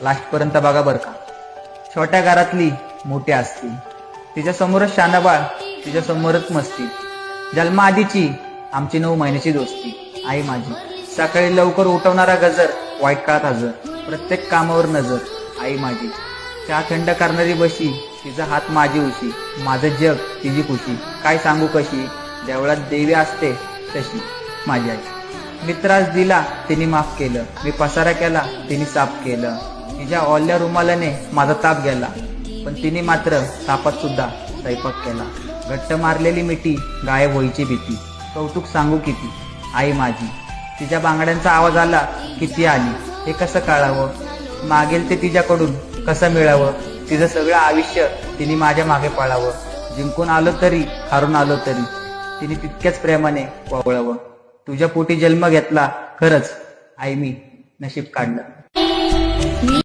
Last पर्यंत बघा बर का। छोट्या घरातली मोठी असती, तिच्या समोरच शानाबाळ, तिच्या समोरच मस्ती। जन्माआधीची आमची 9 महिन्याची दोस्ती, आई माझी। सकाळी लवकर उठवणारा गजर, वाईट काळात हजर, प्रत्येक कामावर नजर, आई माझी। चहा थंड करणारी बशी, तिचा हात माझी उशी, माझं जग तिची खुशी। काय सांगू कशी, देवळात देवी असते तशी माझी आई। मी त्रास दिला तिने माफ केलं, मी पसारा केला तिने साफ केलं। तिच्या ओल्या रुमालाने माझा ताप गेला, पण तिने मात्र तापात सुद्धा स्वयंपाक केला। घट्ट मारलेली मिठी, गायब व्हायची भीती, कौतुक सांगू किती, आई माझी। तिच्या बांगड्यांचा आवाज आला की ती आली, हे कसं कळावं, मागेल ते तिच्याकडून कसं मिळावं। तिचं सगळं आयुष्य तिने माझ्या मागे पळावं, जिंकून आलो तरी हारून आलो तरी तिने तितक्याच प्रेमाने वळवं। तुझ्या पोटी जन्म घेतला, खरंच आई मी नशीब काढलं।